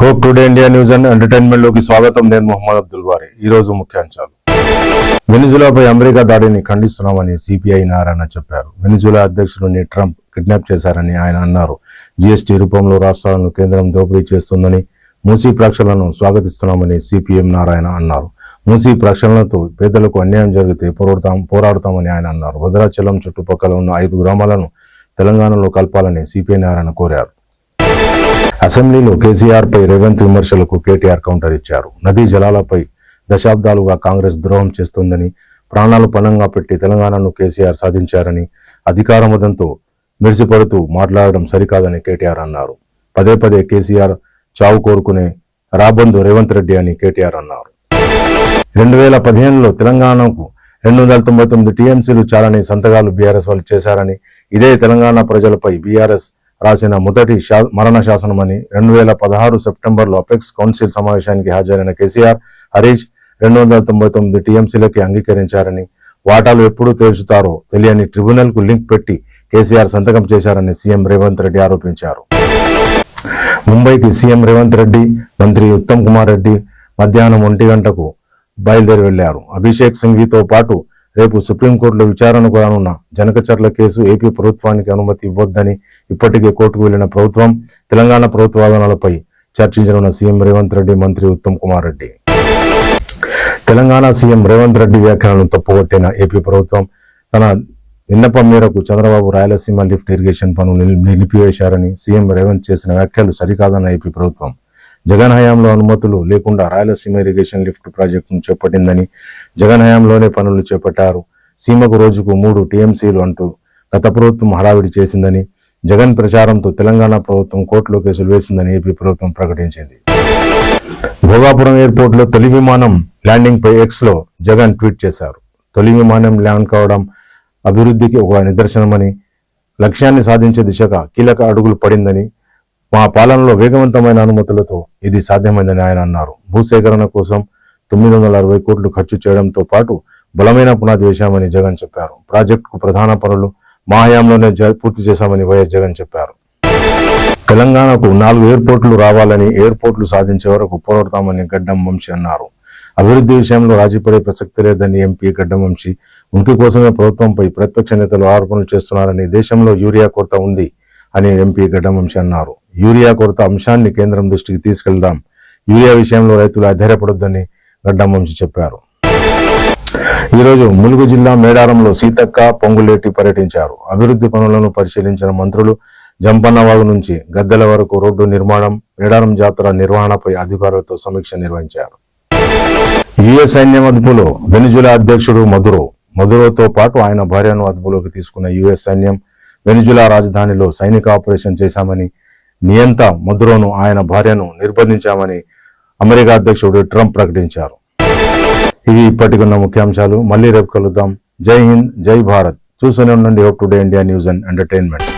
Hope today India news and entertainment లోకి స్వాగతం. నేను మొహమ్మద్ అబ్దుల్ బారీ. ఈ రోజు ముఖ్యాంశాలు. వెనిజులాపై అమెరికా దాడిని ఖండిస్తున్నామని సిపిఐ నారాయణ చెప్పారు. వెనిజులా అధ్యక్షుడిని ట్రంప్ కిడ్నాప్ చేశారని ఆయన అన్నారు. జీఎస్టీ రూపంలో రాష్ట్రాలను కేంద్రం దోపిడీ చేస్తుందని, మూసీ ప్రక్షాళనను స్వాగతిస్తున్నామని సిపిఎం నారాయణ అన్నారు. మూసీ ప్రక్షాళనతో పేదలకు అన్యాయం జరిగితే పోరాడుతామని ఆయన అన్నారు. భద్రాచలం చుట్టుపక్కల ఉన్న 5 గ్రామాలను తెలంగాణలో కలపాలని సిపిఐ నారాయణ కోరారు. అసెంబ్లీలో కేసీఆర్ పై రేవంత్ విమర్శలకు కేటీఆర్ కౌంటర్ ఇచ్చారు. నదీ జలాలపై దశాబ్దాలుగా కాంగ్రెస్ ద్రోహం చేస్తోందని, ప్రాణాలు పణంగా పెట్టి తెలంగాణను కేసీఆర్ సాధించారని, అధికార మదంతో మిర్చిపడుతూ మాట్లాడడం సరికాదని కేటీఆర్ అన్నారు. పదే పదే కేసీఆర్ చావు కోరుకునే రాబందు రేవంత్ రెడ్డి అని కేటీఆర్ అన్నారు. 2015లో తెలంగాణకు 299 టీఎంసీలు చాలని సంతకాలు బీఆర్ఎస్ వాళ్ళు చేశారని, ఇదే తెలంగాణ ప్రజలపై బీఆర్ఎస్ రాసిన మొదటి మరణ శాసనమని 2016 సెప్టెంబర్లో అపెక్స్ కౌన్సిల్ సమావేశానికి హాజరైన కేసీఆర్, హరీష్ 299 టీఎంసీలకి అంగీకరించారని, వాటాలు ఎప్పుడు తేల్చుతారో తెలియని ట్రిబ్యునల్ కు లింక్ పెట్టి కేసీఆర్ సంతకం చేశారని సీఎం రేవంత్ రెడ్డి ఆరోపించారు. ముంబైకి సీఎం రేవంత్ రెడ్డి, మంత్రి ఉత్తమ్ కుమార్ రెడ్డి మధ్యాహ్నం 1 గంటకు బయలుదేరి వెళ్లారు. అభిషేక్ సింఘ్వీతో పాటు రేపు సుప్రీంకోర్టులో విచారణకు రానున్న జనకచర్ల కేసు ఏపీ ప్రభుత్వానికి అనుమతి ఇవ్వొద్దని ఇప్పటికే కోర్టుకు వెళ్లిన ప్రభుత్వం, తెలంగాణ ప్రభుత్వ వాదనలపై చర్చించనున్న సీఎం రేవంత్ రెడ్డి, మంత్రి ఉత్తమ్ కుమార్ రెడ్డి. తెలంగాణ సీఎం రేవంత్ రెడ్డి వ్యాఖ్యలను తప్పుకొట్టిన ఏపీ ప్రభుత్వం తన విన్నపం మేరకు చంద్రబాబు రాయలసీమ లిఫ్ట్ ఇరిగేషన్ పనులు నిలిపివేశారని సీఎం రేవంత్ చేసిన వ్యాఖ్యలు సరికాదన్న ఏపీ ప్రభుత్వం, జగన్ హయాంలో అనుమతులు లేకుండా రాయలసీమ ఇరిగేషన్ లిఫ్ట్ ప్రాజెక్టును చేపట్టిందని, జగన్ హయాంలోనే పనులు చేపట్టారు, సీమకు రోజుకు 3 టీఎంసీలు అంటూ గత ప్రభుత్వం హడావిడి చేసిందని, జగన్ ప్రచారంతో తెలంగాణ ప్రభుత్వం కోర్టులో కేసులు వేసిందని ఏపీ ప్రభుత్వం ప్రకటించింది. భోగాపురం ఎయిర్పోర్ట్లో తొలి విమానం ల్యాండింగ్ పై ఎక్స్లో జగన్ ట్వీట్ చేశారు. తొలి విమానం ల్యాండ్ కావడం అభివృద్ధికి ఒక నిదర్శనమని, లక్ష్యాన్ని సాధించే దిశగా కీలక అడుగులు పడిందని, మా పాలనలో వేగవంతమైన అనుమతులతో ఇది సాధ్యమైందని ఆయన అన్నారు. భూసేకరణ కోసం 960 కోట్లు ఖర్చు చేయడంతో పాటు బలమైన పునాది వేశామని జగన్ చెప్పారు. ప్రాజెక్టుకు ప్రధాన పనులు మా హయాంలోనే పూర్తి చేశామని వైఎస్ జగన్ చెప్పారు. తెలంగాణకు 4 ఎయిర్పోర్టులు రావాలని, ఎయిర్పోర్టులు సాధించే వరకు పోరాడతామని గడ్డం వంశీ అన్నారు. అభివృద్ధి విషయంలో రాజీపడే ప్రసక్తి లేదని ఎంపీ గడ్డం వంశీ, ఉనికి కోసమే ప్రభుత్వంపై ప్రతిపక్ష నేతలు ఆరోపణలు చేస్తున్నారని, దేశంలో యూరియా కొరత ఉంది అని ఎంపీ గడ్డం వంశీ అన్నారు. యూరియా కొరత అంశాన్ని కేంద్రం దృష్టికి తీసుకెళ్దాం, యూరియా విషయంలో రైతులు అధైర్యపడొద్దని గడ్డం వంశీ చెప్పారు. ఈరోజు ములుగు జిల్లా మేడారంలో సీతక్క, పొంగులేటి పర్యటించారు. అభివృద్ధి పనులను పరిశీలించిన మంత్రులు జంపన్నవాగు నుంచి గద్దెల వరకు రోడ్డు నిర్మాణం, మేడారం జాతర నిర్వహణపై అధికారులతో సమీక్ష నిర్వహించారు. యుఎస్ సైన్యం అదుపులో వెనిజులా అధ్యక్షుడు మదురోతో పాటు ఆయన భార్యను అదుపులోకి తీసుకున్న యుఎస్ సైన్యం వెనిజులా రాజధానిలో సైనిక ఆపరేషన్ చేశామని, నియంత మదురోను, ఆయన భార్యను నిర్బంధించామని అమెరికా అధ్యక్షుడు ట్రంప్ ప్రకటించారు. ఇవి ఇప్పటికున్న ముఖ్యాంశాలు. మళ్ళీ రేపు కలుద్దాం. జై హింద్, జై భారత్. చూస్తూనే ఉండండి hope today India news and entertainment.